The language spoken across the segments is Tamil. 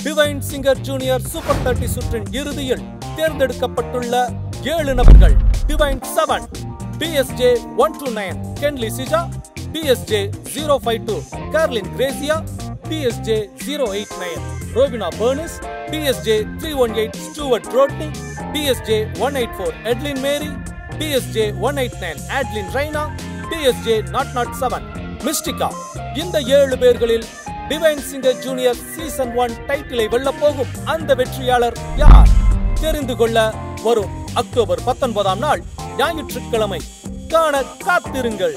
டிவைன் சிங்கர் ஜூனியர் சூப்பர் 30 சுற்றின் இறுதியில் தேர்ந்தெடுக்கப்பட்டுள்ள 7 நபர்கள். Divine 7, DSJ 129 Kenley Sija, DSJ 052 Carlin Gracia, DSJ 089 Robina Burnes, DSJ 318 Stuart Rodney, DSJ 184 Edlin Mary, DSJ 189 Adlin Raina, DSJ 007 Mystica. இந்த 7 பேர்களில் டிவைன் சிங்கர் ஜூனியர் சீசன் 1 டைட்டிலை வெல்லப் போகும் அந்த வெற்றியாளர் யார்? தெரிந்து கொள்ள வரும் அக்டோபர் 19ஆம் நாள் ஞாயிற்றுக்கிழமை காண காத்திருங்கள்.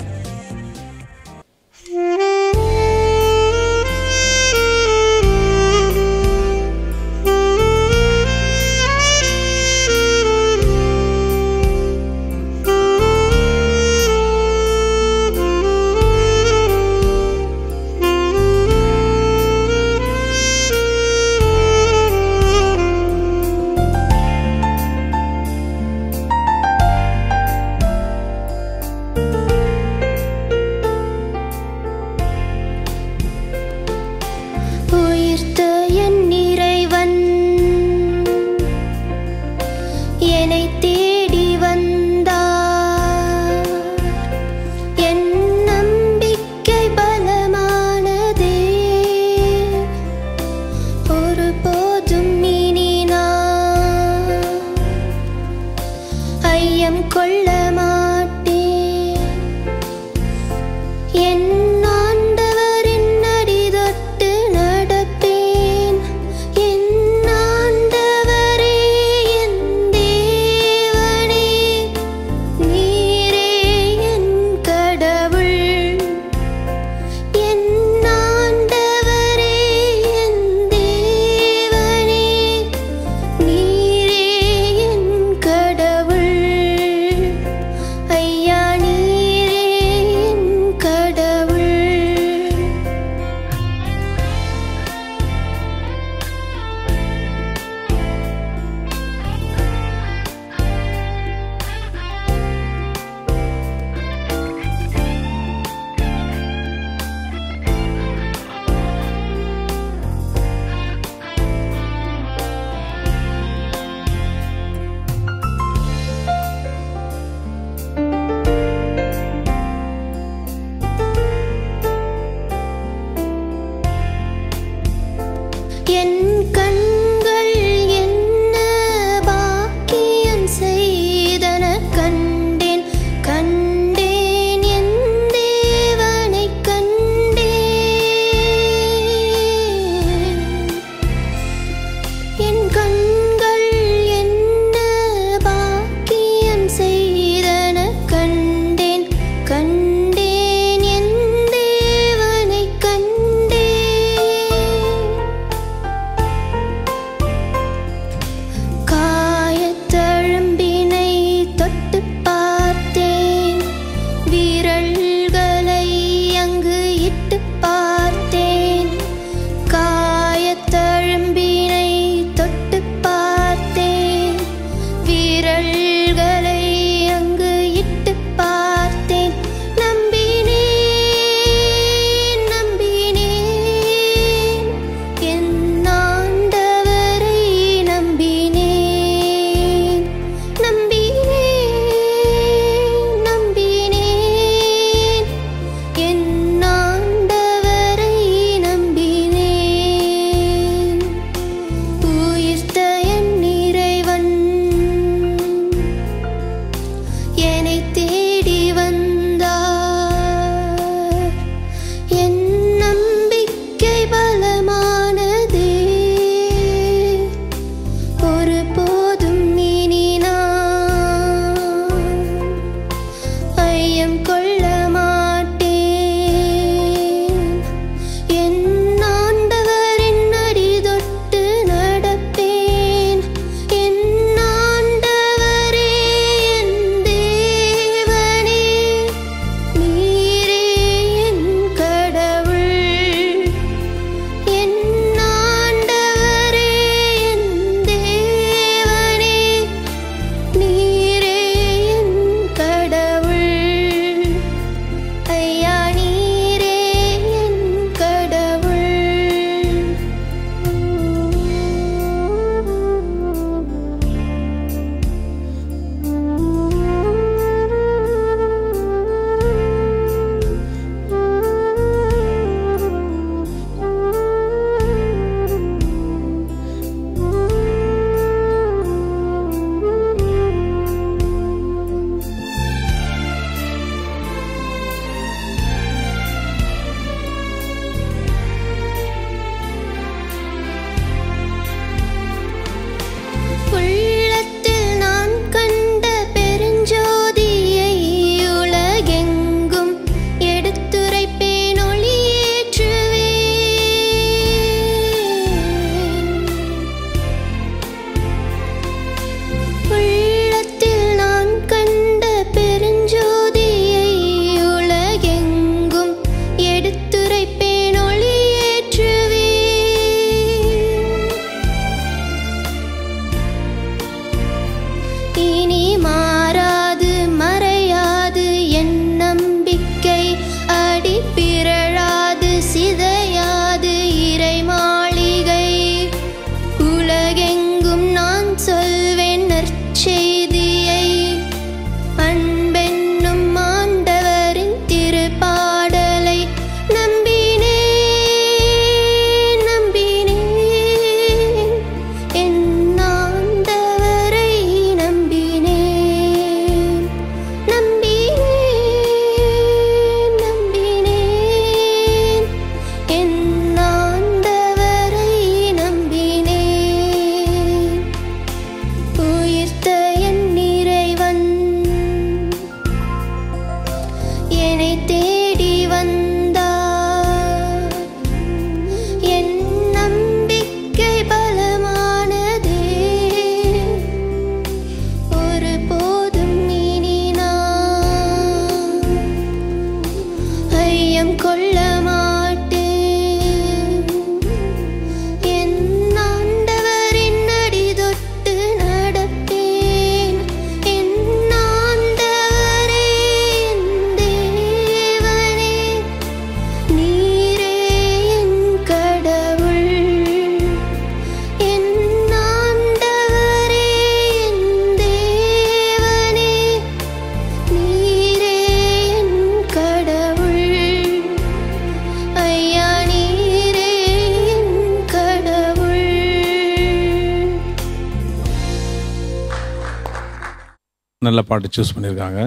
நல்ல பாட்டு சூஸ் பண்ணியிருக்காங்க.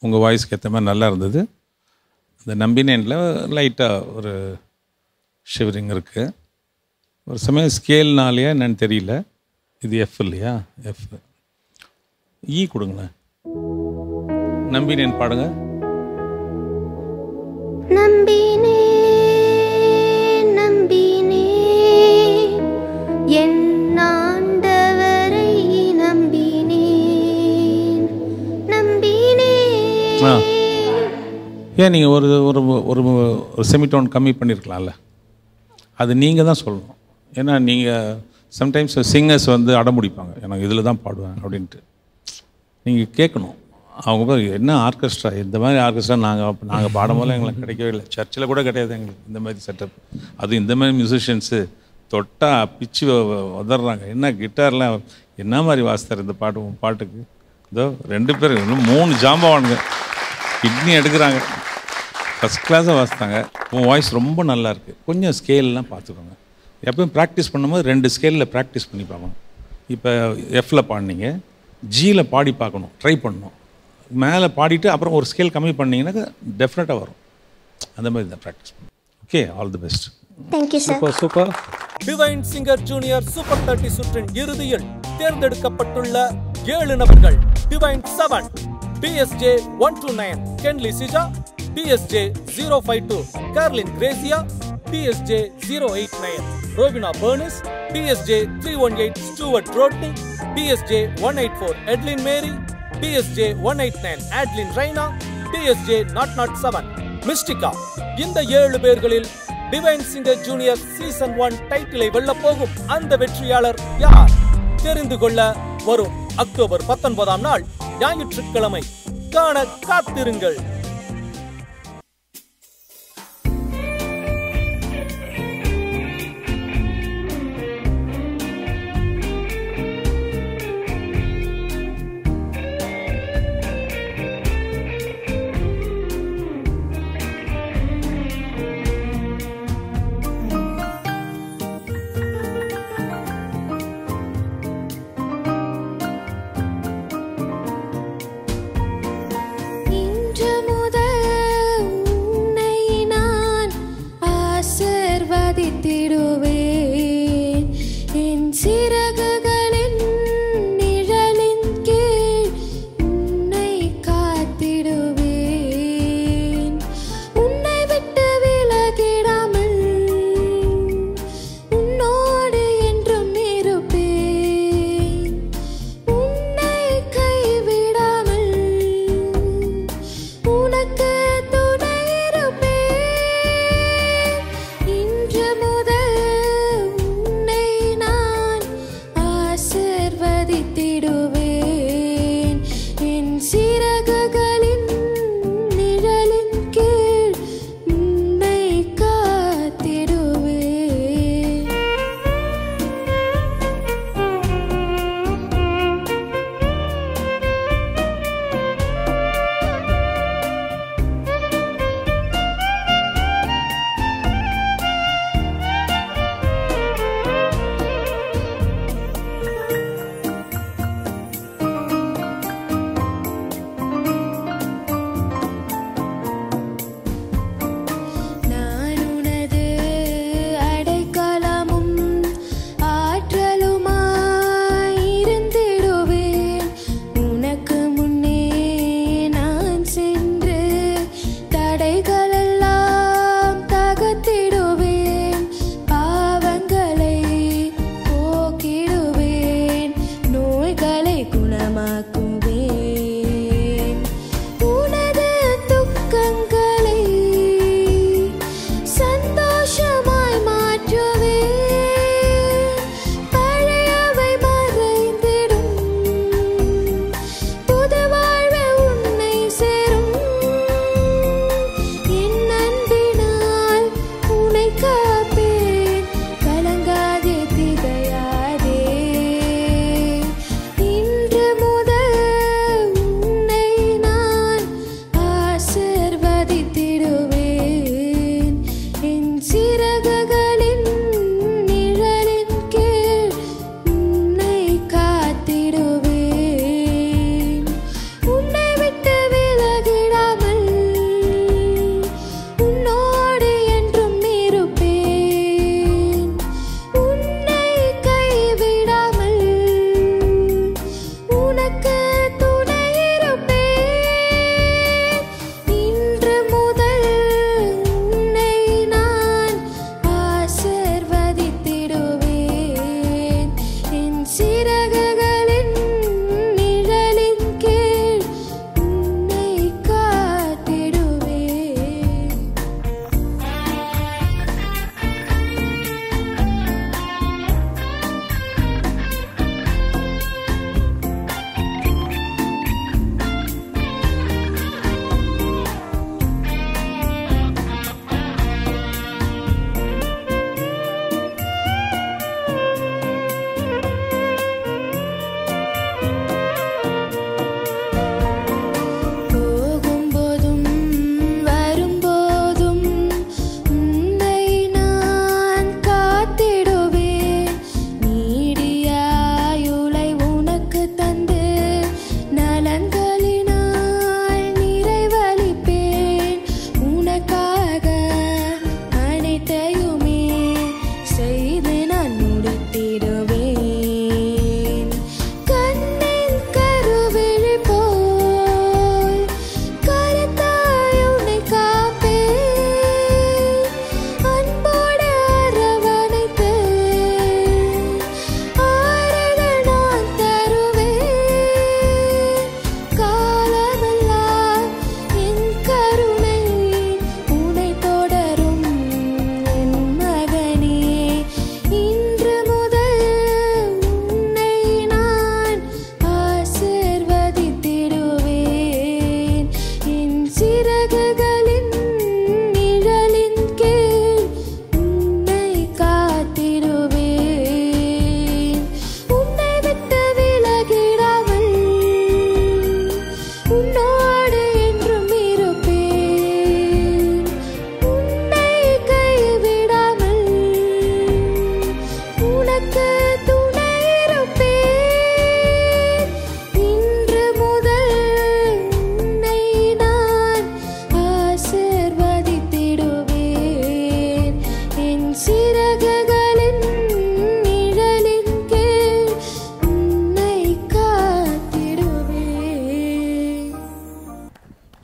உங்கள் வாய்ஸ்க்கு ஏற்ற மாதிரி நல்லா இருந்தது. இந்த நம்பினேனில் லைட்டாக ஒரு ஷிவரிங் இருக்குது. ஒரு சமயம் ஸ்கேல்னாலேயா என்னன்னு தெரியல. இது எஃப் இல்லையா? எஃப். ஈ கொடுங்களேன். நம்பினேன் பாடுங்க. நம்பினே நம்பினே என் ஆண்டவரை நம்பினேன் நம்பினேன். ஏன் நீங்கள் ஒரு ஒரு ஒரு செமிடோன் கம்மி பண்ணியிருக்கலாம்ல? அது நீங்கள் தான் சொல்லணும். ஏன்னா நீங்கள் சம்டைம்ஸ் சிங்கர்ஸ் வந்து அடம்பிடிப்பாங்க, எனக்கு இதில் தான் பாடுவேன் அப்படின்ட்டு. நீங்கள் கேட்கணும் அவங்க என்ன ஆர்கெஸ்ட்ரா, இந்த மாதிரி ஆர்கெஸ்ட்ரா நாங்கள் பாடும் போது எங்களுக்கு கிடைக்கவே இல்லை. சர்ச்சில் கூட கிடையாது எங்களுக்கு இந்த மாதிரி செட்டப். அதுவும் இந்த மாதிரி மியூசிஷியன்ஸு தொட்டால் பிச்சு உதறாங்க. என்ன கிட்டார்லாம் என்ன மாதிரி வாசித்தார் இந்த பாட்டுக்கு. இதோ 2 பேர் இன்னும் 3 ஜாம்பவானுங்க கிட்னி எடுக்கிறாங்க. ஃபஸ்ட் கிளாஸாக வாசித்தாங்க. உன் வாய்ஸ் ரொம்ப நல்லா இருக்குது. கொஞ்சம் ஸ்கேல்லாம் பார்த்துக்கோங்க. எப்பவும் ப்ராக்டிஸ் பண்ணும்போது 2 ஸ்கேலில் ப்ராக்டிஸ் பண்ணி பார்க்கணும். இப்போ எஃப்பில் பாடினீங்க, ஜியில் பாடி பார்க்கணும், ட்ரை பண்ணணும். மேலே பாடிட்டு அப்புறம் ஒரு ஸ்கேல் கம்மி பண்ணிங்கன்னாக்கா டெஃபினட்டாக வரும். அந்த மாதிரி தான் ப்ராக்டிஸ் பண்ணும். Okay, all the best. Thank you sir. Super super. Divine singer junior super 30 சுற்றின் இறுதியில் தேர்ந்தெடுக்கப்பட்டுள்ள 7 நபர்கள். Divine 7, DSJ 129 Kenley Sija, DSJ 052 Carlin Gracia, DSJ 089 Robina Burnes, DSJ 318 Stuart Rodney, DSJ 184 Edlin Mary, DSJ 189 Adlin Raina, DSJ 007 Mystica. இந்த 7 பேர்களில் டிவைன் சிங்கர் ஜூனியர் சீசன் 1 டைட்டிலை வெல்லப் போகும் அந்த வெற்றியாளர் யார்? தெரிந்து கொள்ள வரும் அக்டோபர் 19ஆம் நாள் ஞாயிற்றுக்கிழமை காண காத்திருங்கள்.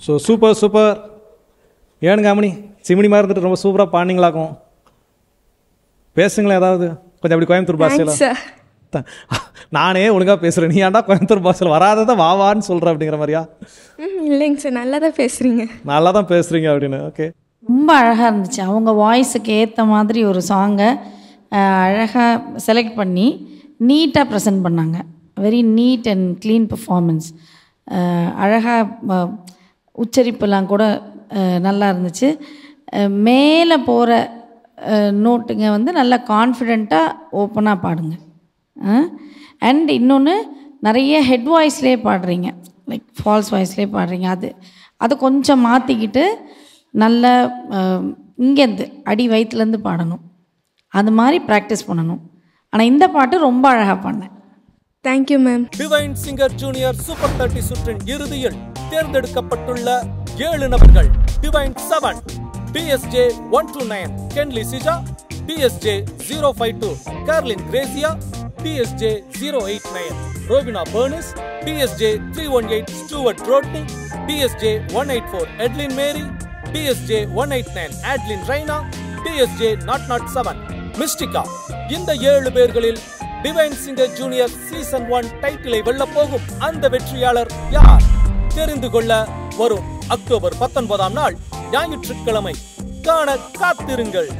ஸோ சூப்பர் ஏனுங்க அம்மணி சிமினி மாதிரி இருந்துட்டு ரொம்ப சூப்பராக பாடினீங்களாக்கும். பேசுங்களேன் ஏதாவது கொஞ்சம் அப்படி கோயம்புத்தூர் பாஷையில். நானே ஒழுங்காக பேசுகிறேன், நீ ஏன்டா கோயம்புத்தூர் பாஷையில் வராததான் வான்னு சொல்கிறேன் அப்படிங்கிற மாதிரியா? இல்லைங்க சார், நல்லா தான் பேசுகிறீங்க. நல்லா தான் பேசுகிறீங்க அப்படின்னு. ஓகே, ரொம்ப அழகாக இருந்துச்சு. அவங்க வாய்ஸுக்கு ஏற்ற மாதிரி ஒரு சாங்கை அழகாக செலக்ட் பண்ணி நீட்டாக ப்ரெசென்ட் பண்ணாங்க. Very neat and clean performance. அழகாக உச்சரிப்பெல்லாம் கூட நல்லா இருந்துச்சு. மேலே போகிற நோட்டுங்க வந்து நல்லா கான்ஃபிடெண்ட்டாக ஓப்பனாக பாடுங்க. அண்ட் இன்னொன்று, நிறைய ஹெட் வாய்ஸ்லேயே பாடுறீங்க, லைக் ஃபால்ஸ் வாய்ஸ்லேயே பாடுறீங்க. அது கொஞ்சம் மாற்றிக்கிட்டு நல்ல இங்கேருந்து அடி வயிற்றுலேருந்து பாடணும், அது மாதிரி ப்ராக்டிஸ் பண்ணணும். ஆனால் இந்த பாட்டு ரொம்ப அழகாக பண்ணேன். Thank you ma'am. Divine singer junior super 30 சுற்றின் இறுதியில் தேர்ந்தெடுக்கப்பட்டுள்ள 7 நபர்கள். Divine 7 DSJ 129 Kenley Sija, DSJ 052 Carlin Gracia, DSJ 089 Robina Burnis, DSJ 318 Stuart Rodney, DSJ 184 Edlin Mary, DSJ 189 Adlin Raina, DSJ 007 Mystica. இந்த 7 பேர்களில் டிவைன் சிங்கர் ஜூனியர் சீசன் 1 டைட்டிலை வெல்லப் போகும் அந்த வெற்றியாளர் யார்? தெரிந்து கொள்ள வரும் அக்டோபர் 19ஆம் நாள் ஞாயிற்றுக்கிழமை காண காத்திருங்கள்.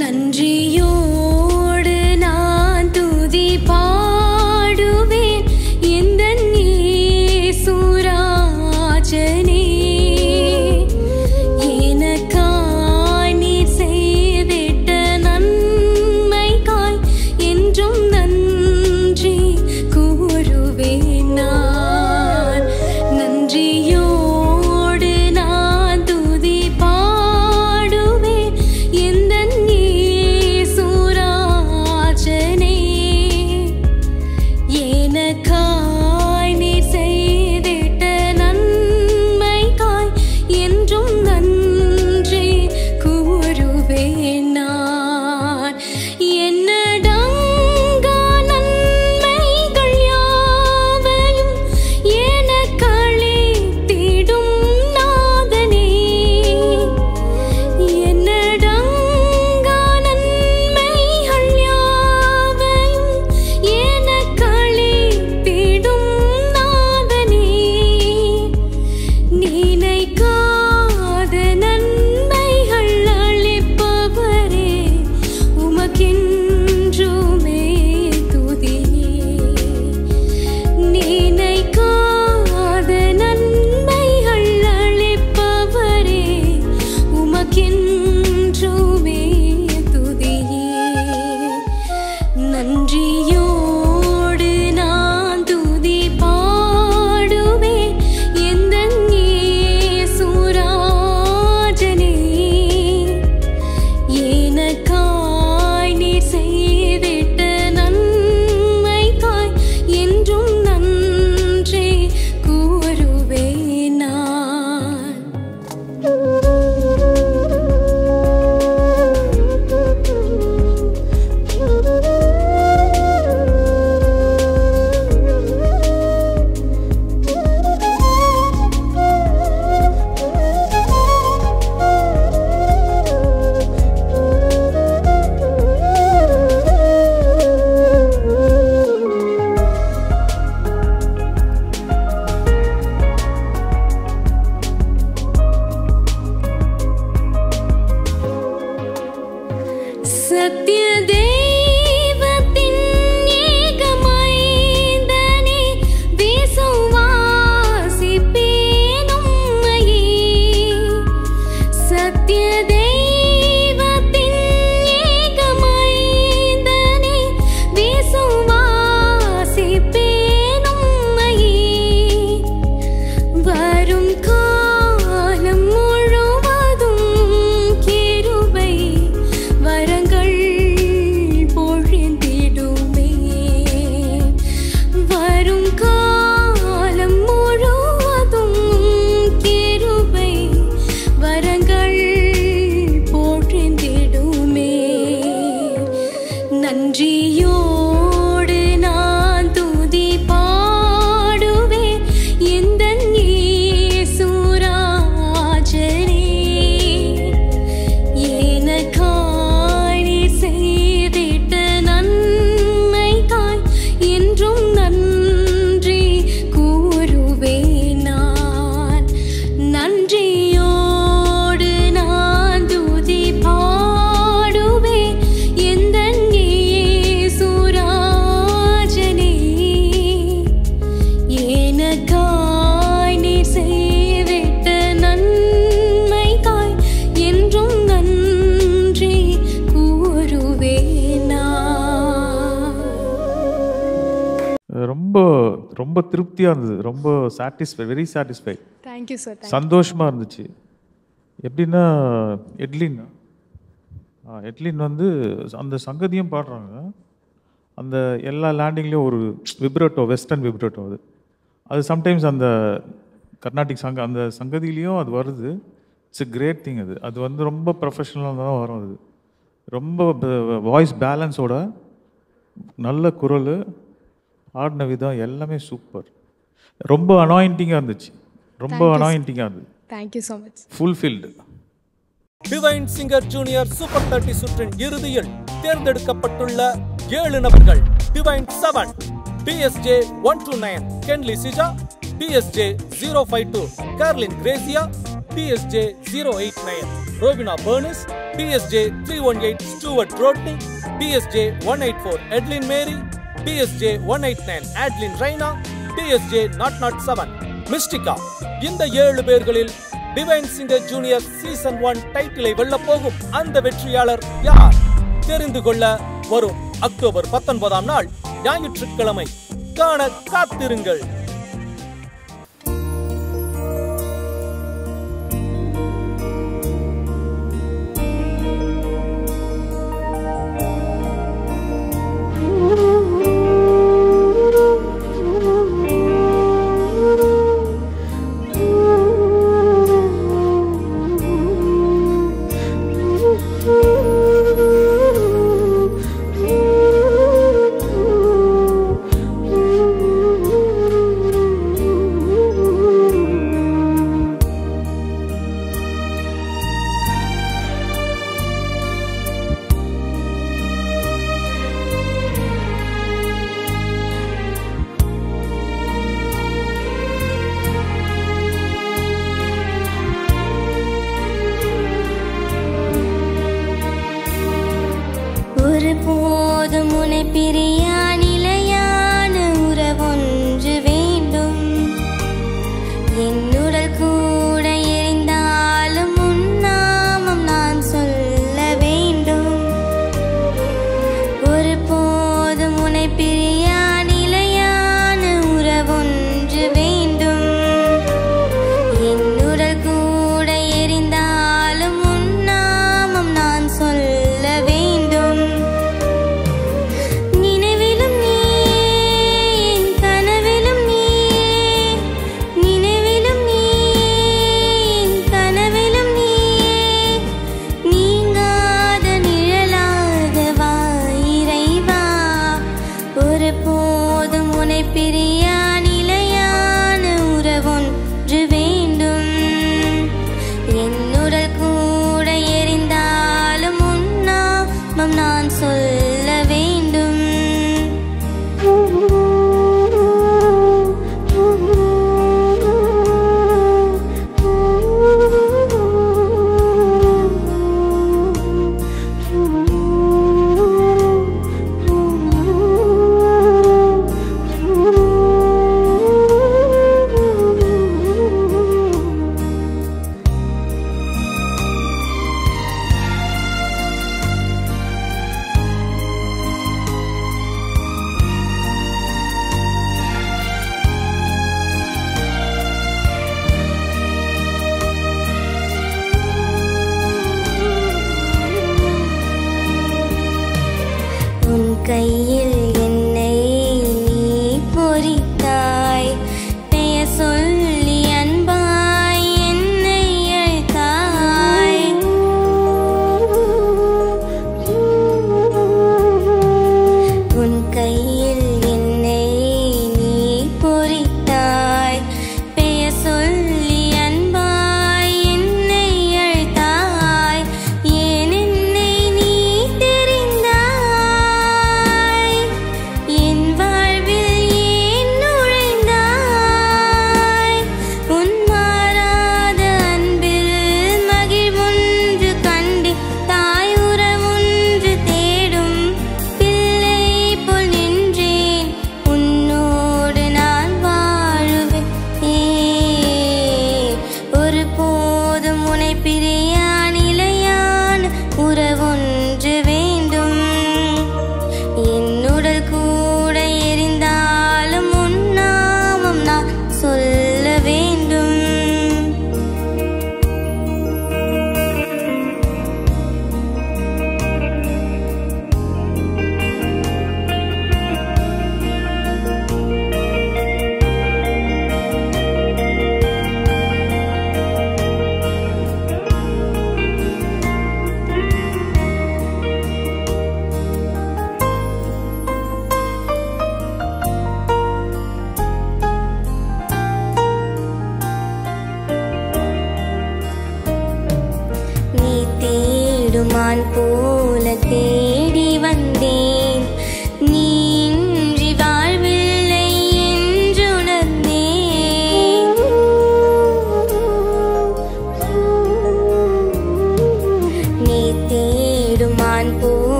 நன்றியோடு நான் துதி பாடுவேன் எந்தன் இயேசுராஜனே. எனக்காய் நீர் செய்திட்ட நன்மைக்காய் என்றும் நன்றி கூறுவேன் நான். நன்றியோடு நான் துதி பாடுவேன் எந்தன் இயேசுராஜனே. எனக்காய் நீர் செய்திட்ட நன்மைக்காய் என்றும் நன்றி கூறுவேன் நான். என்னடங்கா நன்மைகள் யாவையும் எனக்களித்திடும் நாதனே. என்னடங்கா நன்மைகள் யாவையும் எனக்களித்திடும் நாதனே. நினைக்காத நன்மைகள் அளிப்பவரே, உமக்கென்றுமே துதியே. நினைக்காத நன்மைகள் அளிப்பவரே, உமக்கென்றுமே துதியே. நன்றியோடு நான் துதி பாடுவேன் எந்தன் இயேசுராஜனே. எனக்காய் நீர் செய்திட்ட நன்மைக்காய் என்றும் நன்றி கூறுவேன் நான். ரொம்ப ரொம்ப திருப்தியாக இருந்தது, ரொம்ப வெரி சாட்டிஸ்ஃபை. Thank you sir. சந்தோஷமாக இருந்துச்சு. எப்படின்னா எட்லின் வந்து அந்த சங்கதியும் பாடுறாங்க. அந்த எல்லா லேண்டிங்லேயும் ஒரு விப்ரேட்டோ, வெஸ்டர்ன் விப்ரேட்டோ அது சம்டைம்ஸ் அந்த கர்நாடிக் அந்த சங்கதியிலையும் அது வருது. It's a great thing. அது வந்து ரொம்ப ப்ரொஃபஷ்னலாக தான் வரும். அது ரொம்ப வாய்ஸ் பேலன்ஸோட நல்ல குரல், ஆடின விதம் எல்லாமே சூப்பர். ரொம்ப அனாயிண்டிங்காக இருந்துச்சு. ரொம்ப அனாயிண்டிங்காக இருந்தது. Thank you so much. Fulfilled. Divine singer junior super 30 சுற்றின் இறுதியில் தேர்ந்தெடுக்கப்பட்டுள்ள 7 நபர்கள். Divine 7 DSJ 129 Kenley Sija, DSJ 052 Carlin Gracia, DSJ 089 Robina Burnes, DSJ 318 Stuart Rodney, DSJ 184 Edlin Mary, DSJ 189 Adlin Raina, DSJ 007 Mystica. இந்த 7 பேர்களில் டிவைன் சிங்கர் ஜூனியர் சீசன் 1 டைட்டிலை வெல்லப் போகும் அந்த வெற்றியாளர் யார்? தெரிந்து கொள்ள வரும் அக்டோபர் 19ஆம் நாள் ஞாயிற்றுக்கிழமை காண காத்திருங்கள்.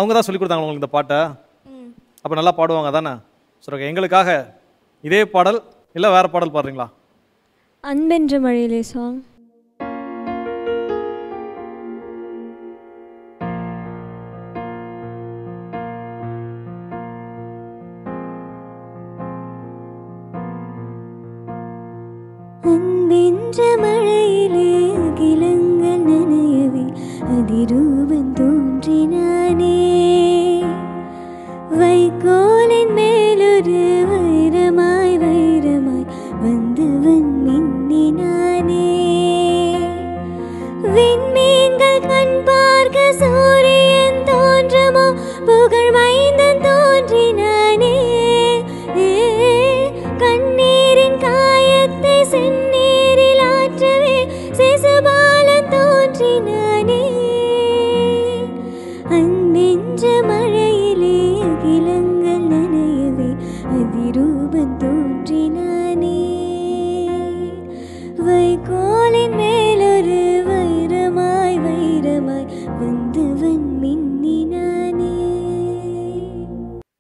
அவங்க தான் சொல்லிக் கொடுத்தாங்க உங்களுக்கு இந்த பாட்டை? அப்போ நல்லா பாடுவாங்க தானே? சரி, ஓகே. எங்களுக்காக இதே பாடல் இல்லை வேறு பாடல் பாடுறீங்களா? அன்பென்ற மழையிலே சாங். அன்பென்ற மழையிலே அகிலங்கள் நனையவே அதிரூபம் தோன்றினானே, வைக்கோலின் மேலொரு வைரமாய் வைரமாய் வந்தவன் மின்னினானே, விண்மீன்கள் கண் பார்க்க சூரியன் தோன்றமோ புகழ் மைந்தன் தோன்றினானே, கண்ணீரின் காயத்தை செந்நீரில் ஆற்றவே சிசுபாலன் தோன்றினானே, அன்பென்ற மழையிலே அகிலங்கள் நனையவே அதிரூபம் தோன்றினானே, வைக்கோலின் மேலொரு வைரமாய் வைரமாய் வந்தவன் மின்னினானே.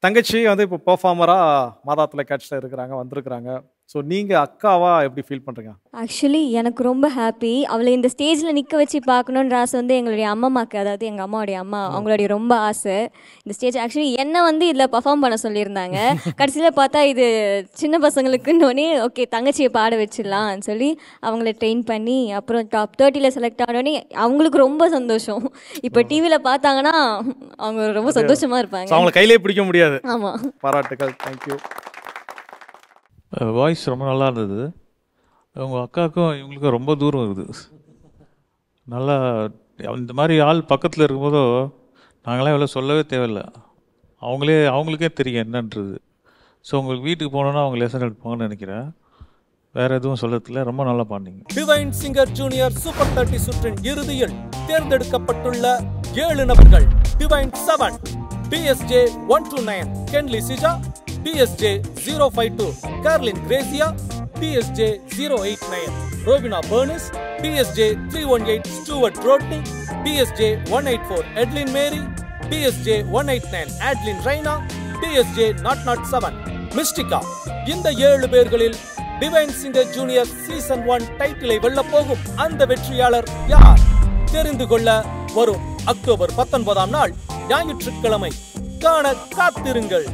தங்கச்சி வந்து இப்போ பெர்ஃபார்மராக மாதா தொலைக்காட்சியில் இருக்கிறாங்க, வந்திருக்கிறாங்க. ஸோ நீங்கள் அக்காவா எப்படி ஃபீல் பண்ணுறீங்க? ஆக்சுவலி எனக்கு ரொம்ப ஹாப்பி. அவளை இந்த ஸ்டேஜில் நிற்க வச்சு பார்க்கணுன்ற ஆசை வந்து எங்களுடைய அம்மாக்கு, அதாவது எங்கள் அம்மாவுடைய அம்மா, அவங்களுடைய ரொம்ப ஆசை. இந்த ஸ்டேஜ் ஆக்சுவலி என்னை வந்து இதில் பர்ஃபார்ம் பண்ண சொல்லியிருந்தாங்க. கடைசியில் பார்த்தா இது சின்ன பசங்களுக்குன்னொன்னே ஓகே தங்கச்சியை பாட வச்சிடலாம்னு சொல்லி அவங்கள ட்ரெயின் பண்ணி அப்புறம் டாப் 30ல் செலக்ட் ஆனோடனே அவங்களுக்கு ரொம்ப சந்தோஷம். இப்போ டிவியில் பார்த்தாங்கன்னா அவங்க ரொம்ப சந்தோஷமாக இருப்பாங்க. அவங்களை கையிலே பிடிக்க முடியாது. ஆமாம், பாராட்டுகள். தேங்க்யூ. வாய்ஸ் ரொம்ப நல்லா இருந்தது. உங்கள் அக்காவுக்கும் இவங்களுக்கும் ரொம்ப தூரம் இருக்குது. நல்லா இந்த மாதிரி ஆள் பக்கத்தில் இருக்கும்போதோ நாங்களாம் எவ்வளோ சொல்லவே தேவையில்லை, அவங்களுக்கே தெரியும் என்னன்றது. ஸோ உங்களுக்கு வீட்டுக்கு போனோன்னா அவங்க லெசன் எடுப்பாங்கன்னு நினைக்கிறேன். வேறு எதுவும் சொல்லதில்லை. ரொம்ப நல்லா பாடினீங்க. டிவைன் சிங்கர் ஜூனியர் சூப்பர் 30 சுற்றின் இறுதியில் தேர்ந்தெடுக்கப்பட்டுள்ள 7 நபர்கள். Divine 7, DSJ 129 Kenley Sija, DSJ 052 Carlin Gracia, DSJ 089 Robina Burnes, DSJ 318 Stuart Rodney, DSJ 184 Edlin Mary, DSJ 189 Adlin Raina, DSJ 007 Mystica. இந்த 7 பேர்களில் டிவைன் சிங்கர் ஜூனியர் சீசன் 1 டைட்டிலை வெல்ல போகும் அந்த வெற்றியாளர் யார்? தெரிந்து கொள்ள வரும் அக்டோபர் 19ஆம் நாள் ஞாயிற்றுக்கிழமை காண காத்திருங்கள்.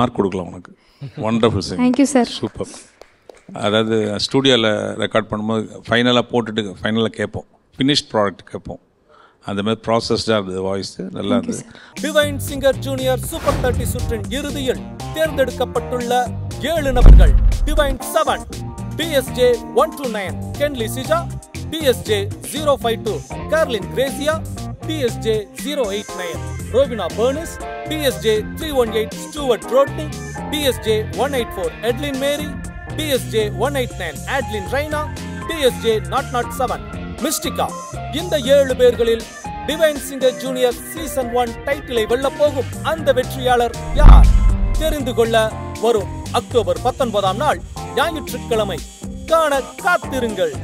மார்க் கொடுக்கலாம் உனக்கு. Wonderful Singh. Thank you sir. Super. அதாவது ஸ்டூடியோவில் ரெக்கார்ட் பண்ணும்போது ஃபைனலாக போட்டுட்டு ஃபைனலாக கேட்போம், ஃபினிஷ்ட் ப்ராடக்ட் கேட்போம். அந்த மாதிரி ப்ராசஸ்டாக இருந்தது வாய்ஸ், நல்லா இருந்தது. டிவைன் சிங்கர் ஜூனியர் சூப்பர் 30 சுற்றின் இறுதியில் தேர்ந்தெடுக்கப்பட்டுள்ள 7 நபர்கள். Divine 7, DSJ 129 Kenley Sija, DSJ 052 Carlin Gracia, DSJ 089 Robina Burnes, DSJ 318 Stuart Rodney, DSJ 184 Edlin Mary, DSJ 189 Adlin Raina, DSJ 007 Mystica. இந்த 7 பேர்களில் டிவைன் சிங்கர் ஜூனியர் சீசன் 1 டைட்டிலை வெல்லப் போகும் அந்த வெற்றியாளர் யார்? தெரிந்து கொள்ள வரும் அக்டோபர் 19ஆம் நாள் ஞாயிற்றுக்கிழமை காண காத்திருங்கள்.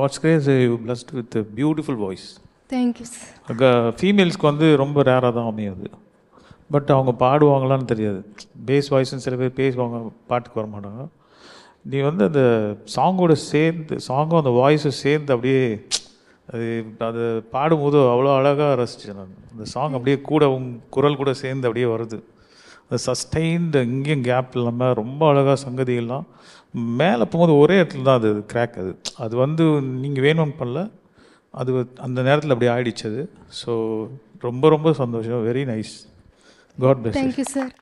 God's grace you blessed with beautiful voice. Thank you sir. ஃபீமேல்ஸ்க்கு வந்து ரொம்ப ரேராக தான் அமையாது. பட் அவங்க பாடுவாங்களான்னு தெரியாது. பேஸ் வாய்ஸ்ன்னு சில பேர் பேசுவாங்க, பாட்டுக்கு வர மாட்டாங்க. நீ வந்து அந்த சாங்கோட சேர்ந்து சாங்கும் அந்த வாய்ஸும் சேர்ந்து அப்படியே அது பாடும்போது அவ்வளோ அழகாக ரசித்தேன் நான். அந்த சாங் அப்படியே கூட குரல் கூட சேர்ந்து அப்படியே வருது. அந்த சஸ்டைன்டு இங்கேயும் கேப் இல்லாமல் ரொம்ப அழகாக சங்கதிகள்லாம் மேலே போகும்போது ஒரே இடத்துல தான் அது கிராக். அது வந்து நீங்கள் வேணும்னு பண்ணல, அது அந்த நேரத்தில் அப்படி ஆயிடுச்சு அது. ஸோ ரொம்ப ரொம்ப சந்தோஷம். Very nice. God bless. Thank you sir.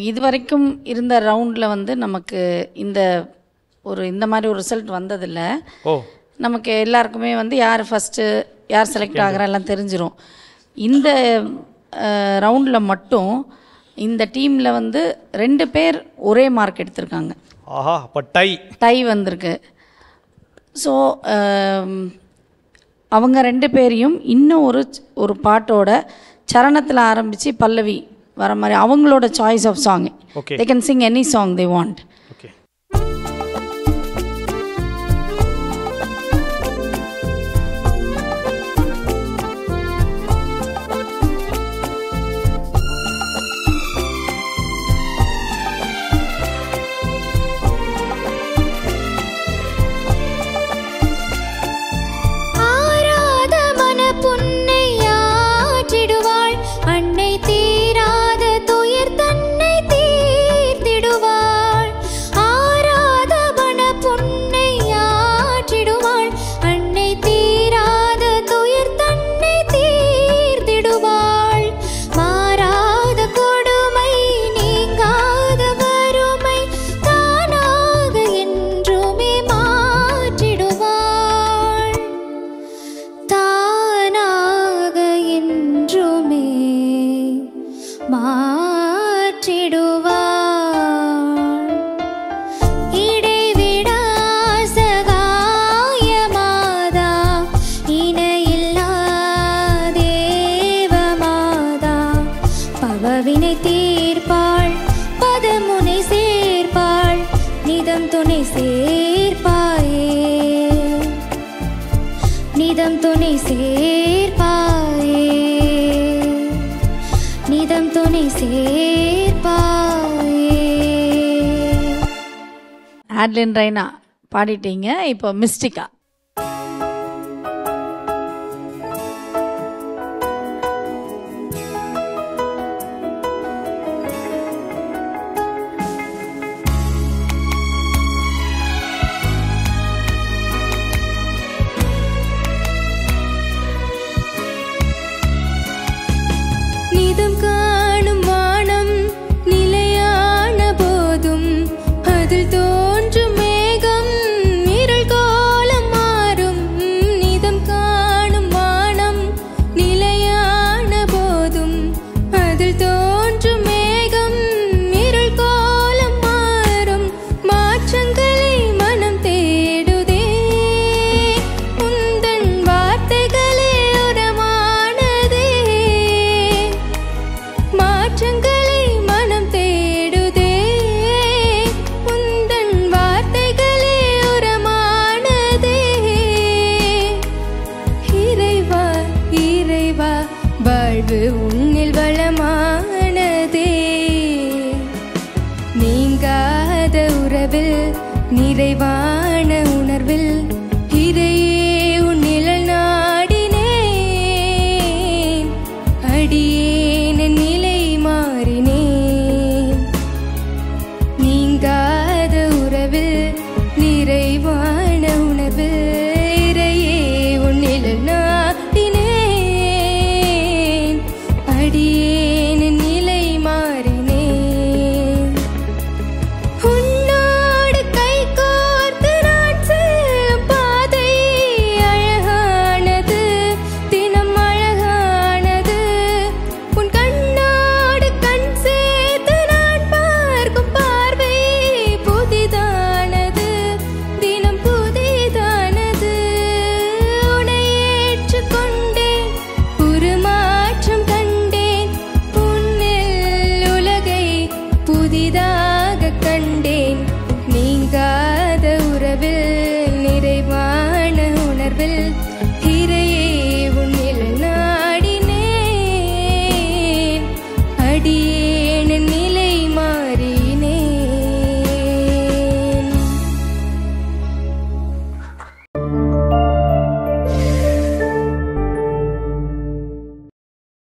இது வரைக்கும் இருந்த ரவுண்டில் வந்து நமக்கு இந்த மாதிரி ஒரு ரிசல்ட் வந்ததில்லை. நமக்கு எல்லாருக்குமே வந்து யார் ஃபஸ்ட்டு யார் செலக்ட் ஆகிறா எல்லாம் தெரிஞ்சிடும். இந்த ரவுண்டில் மட்டும் இந்த டீமில் வந்து 2 பேர் ஒரே மார்க் எடுத்திருக்காங்க. அப்போ டை வந்திருக்கு. ஸோ அவங்க 2 பேரையும் இன்னும் ஒரு பாட்டோட சரணத்தில் ஆரம்பித்து பல்லவி வர மாதிரி அவங்களோட choice of song. They can sing any song they want. Adlin Raina பாடிட்டீங்க. இப்போ மிஸ்டிகா. நிறைவான உணர்வில்